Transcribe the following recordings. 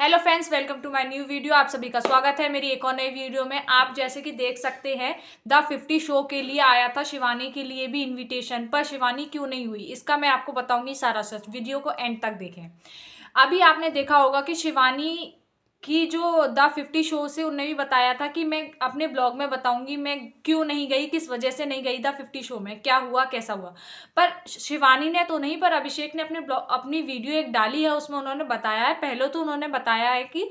Hello friends, welcome to my new video. आप सभी का स्वागत है मेरी एक और नई वीडियो में। आप जैसे कि देख सकते हैं, द 50 शो के लिए आया था शिवानी के लिए भी इनविटेशन, पर शिवानी क्यों नहीं हुई इसका मैं आपको बताऊंगी सारा सच। वीडियो को एंड तक देखें। अभी आपने देखा होगा कि शिवानी की जो द 50 शो से उन्होंने भी बताया था कि मैं अपने ब्लॉग में बताऊंगी मैं क्यों नहीं गई, किस वजह से नहीं गई द 50 शो में, क्या हुआ कैसा हुआ। पर शिवानी ने तो नहीं, पर अभिषेक ने अपनी वीडियो एक डाली है, उसमें उन्होंने बताया है। पहले तो उन्होंने बताया है कि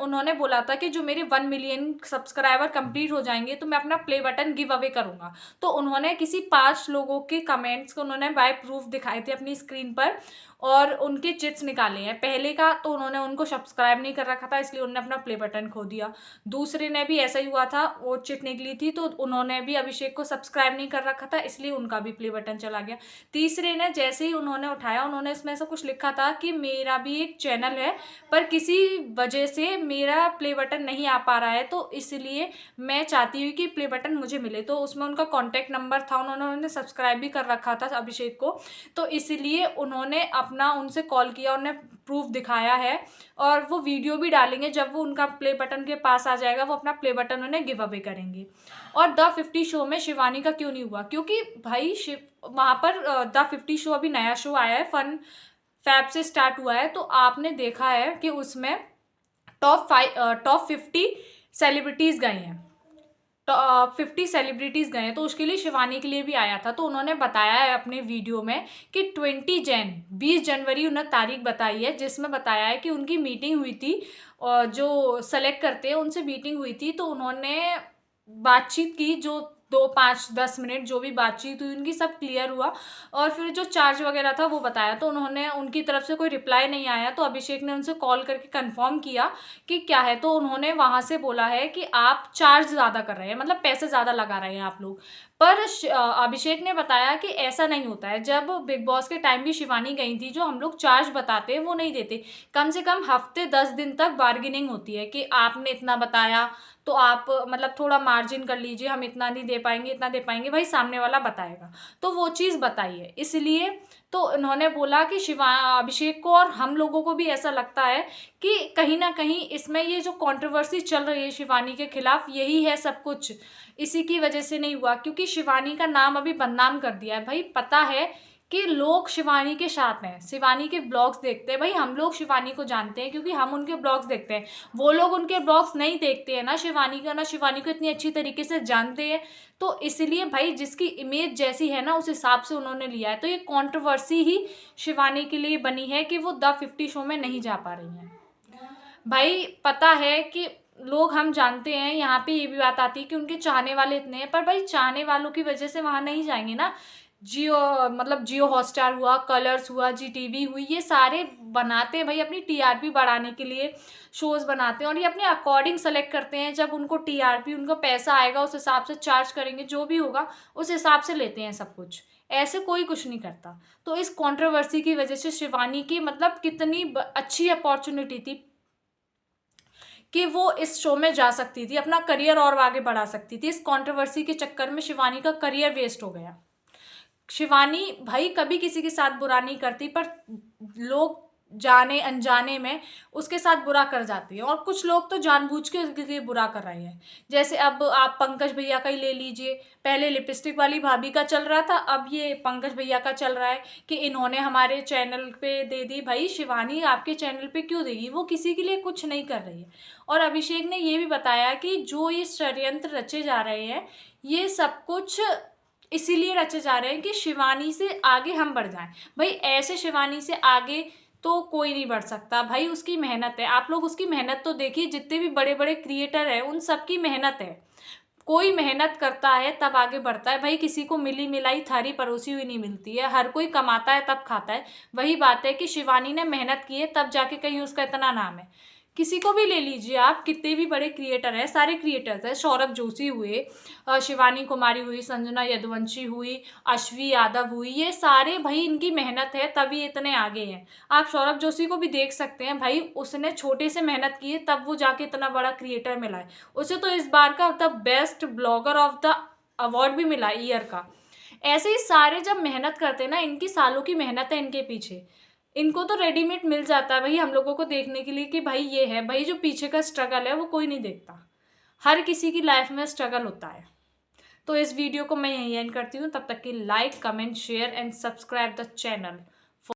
उन्होंने बोला था कि जो मेरे 1 मिलियन सब्सक्राइबर कंप्लीट हो जाएंगे तो मैं अपना प्ले बटन गिव अवे करूंगा। तो उन्होंने किसी 5 लोगों के कमेंट्स को उन्होंने बाय प्रूफ दिखाए थे अपनी स्क्रीन पर, और उनके चिट्स निकाले हैं। पहले का तो उन्होंने उनको सब्सक्राइब नहीं कर रखा था, इसलिए उन्होंने अपना प्ले बटन खो दिया। दूसरे ने भी ऐसा ही हुआ था, वो चिट निकली थी तो उन्होंने भी अभिषेक को सब्सक्राइब नहीं कर रखा था, इसलिए उनका भी प्ले बटन चला गया। तीसरे ने जैसे ही उन्होंने उठाया, उन्होंने इसमें ऐसा कुछ लिखा था कि मेरा भी एक चैनल है पर किसी वजह से मेरा प्ले बटन नहीं आ पा रहा है, तो इसलिए मैं चाहती हूँ कि प्ले बटन मुझे मिले। तो उसमें उनका कॉन्टैक्ट नंबर था, उन्होंने सब्सक्राइब भी कर रखा था अभिषेक को, तो इसलिए उन्होंने अपना उनसे कॉल किया, उन्हें प्रूफ दिखाया है और वो वीडियो भी डालेंगे। जब वो उनका प्ले बटन के पास आ जाएगा, वो अपना प्ले बटन उन्हें गिव अवे करेंगे। और द 50 शो में शिवानी का क्यों नहीं हुआ? क्योंकि भाई वहाँ पर द 50 शो अभी नया शो आया है, फन फैब से स्टार्ट हुआ है, तो आपने देखा है कि उसमें टॉप 50 सेलिब्रिटीज़ गए हैं, तो 50 सेलिब्रिटीज़ गए हैं, तो उसके लिए शिवानी के लिए भी आया था। तो उन्होंने बताया है अपने वीडियो में कि 20 जनवरी उन्होंने तारीख बताई है, जिसमें बताया है कि उनकी मीटिंग हुई थी और जो सेलेक्ट करते हैं उनसे मीटिंग हुई थी, तो उन्होंने बातचीत की, जो 2 5 10 मिनट जो भी बातचीत हुई उनकी सब क्लियर हुआ, और फिर जो चार्ज वगैरह था वो बताया। तो उन्होंने उनकी तरफ से कोई रिप्लाई नहीं आया, तो अभिषेक ने उनसे कॉल करके कंफर्म किया कि क्या है, तो उन्होंने वहाँ से बोला है कि आप चार्ज ज़्यादा कर रहे हैं, मतलब पैसे ज़्यादा लगा रहे हैं आप लोग। पर अभिषेक ने बताया कि ऐसा नहीं होता है। जब बिग बॉस के टाइम भी शिवानी गई थी, जो हम लोग चार्ज बताते हैं वो नहीं देते। कम से कम हफ्ते 10 दिन तक बार्गेनिंग होती है कि आपने इतना बताया तो आप मतलब थोड़ा मार्जिन कर लीजिए, हम इतना नहीं दे पाएंगे, इतना दे पाएंगे, भाई सामने वाला बताएगा। तो वो चीज़ बताई है, इसलिए तो उन्होंने बोला कि अभिषेक को और हम लोगों को भी ऐसा लगता है कि कहीं ना कहीं इसमें ये जो कंट्रोवर्सी चल रही है शिवानी के खिलाफ, यही है सब कुछ। इसी की वजह से नहीं हुआ, क्योंकि शिवानी का नाम अभी बदनाम कर दिया है। भाई पता है कि लोग शिवानी के साथ हैं, शिवानी के ब्लॉग्स देखते हैं। भाई हम लोग शिवानी को जानते हैं क्योंकि हम उनके ब्लॉग्स देखते हैं। वो लोग उनके ब्लॉग्स नहीं देखते हैं ना शिवानी का, ना शिवानी को इतनी अच्छी तरीके से जानते हैं। तो इसलिए भाई जिसकी इमेज जैसी है ना, उस हिसाब से उन्होंने लिया है। तो ये कंट्रोवर्सी ही शिवानी के लिए बनी है कि वो द 50 शो में नहीं जा पा रही हैं। भाई पता है कि लोग, हम जानते हैं, यहाँ पे ये भी बात आती है कि उनके चाहने वाले इतने हैं, पर भाई चाहने वालों की वजह से वहाँ नहीं जाएंगे ना। जियो, मतलब जियो हॉटस्टार हुआ, कलर्स हुआ, जीटीवी हुई, ये सारे बनाते हैं भाई अपनी टीआरपी बढ़ाने के लिए शोज बनाते हैं, और ये अपने अकॉर्डिंग सेलेक्ट करते हैं। जब उनको टीआरपी, उनको पैसा आएगा उस हिसाब से चार्ज करेंगे, जो भी होगा उस हिसाब से लेते हैं सब कुछ। ऐसे कोई कुछ नहीं करता। तो इस कंट्रोवर्सी की वजह से शिवानी की मतलब कितनी अच्छी अपॉर्चुनिटी थी कि वो इस शो में जा सकती थी, अपना करियर और आगे बढ़ा सकती थी। इस कंट्रोवर्सी के चक्कर में शिवानी का करियर वेस्ट हो गया। शिवानी भाई कभी किसी के साथ बुरा नहीं करती, पर लोग जाने अनजाने में उसके साथ बुरा कर जाती है, और कुछ लोग तो जानबूझ के उसके लिए बुरा कर रहे हैं। जैसे अब आप पंकज भैया का ही ले लीजिए। पहले लिपस्टिक वाली भाभी का चल रहा था, अब ये पंकज भैया का चल रहा है कि इन्होंने हमारे चैनल पे दे दी। भाई शिवानी आपके चैनल पे क्यों देगी? वो किसी के लिए कुछ नहीं कर रही है। और अभिषेक ने ये भी बताया कि जो ये षड्यंत्र रचे जा रहे हैं, ये सब कुछ इसीलिए रचे जा रहे हैं कि शिवानी से आगे हम बढ़ जाएं। भाई ऐसे शिवानी से आगे तो कोई नहीं बढ़ सकता। भाई उसकी मेहनत है, आप लोग उसकी मेहनत तो देखिए। जितने भी बड़े बड़े क्रिएटर हैं उन सबकी मेहनत है। कोई मेहनत करता है तब आगे बढ़ता है। भाई किसी को मिली मिलाई थारी परोसी हुई नहीं मिलती है, हर कोई कमाता है तब खाता है। वही बात है कि शिवानी ने मेहनत की है तब जाके कहीं उसका इतना नाम है। किसी को भी ले लीजिए आप, कितने भी बड़े क्रिएटर हैं, सारे क्रिएटर्स हैं। सौरभ जोशी हुए, शिवानी कुमारी हुई, संजना यदुवंशी हुई, अश्वी यादव हुई, ये सारे भाई इनकी मेहनत है तभी इतने आगे हैं। आप सौरभ जोशी को भी देख सकते हैं, भाई उसने छोटे से मेहनत की है तब वो जाके इतना बड़ा क्रिएटर मिला है। उसे तो इस बार का the best blogger of the award भी मिला ईयर का। ऐसे ही सारे जब मेहनत करते हैं ना, इनकी सालों की मेहनत है इनके पीछे। इनको तो रेडीमेड मिल जाता है भाई हम लोगों को देखने के लिए कि भाई ये है, भाई जो पीछे का स्ट्रगल है वो कोई नहीं देखता। हर किसी की लाइफ में स्ट्रगल होता है। तो इस वीडियो को मैं यहीं एंड करती हूँ। तब तक कि like, comment, share and subscribe the channel.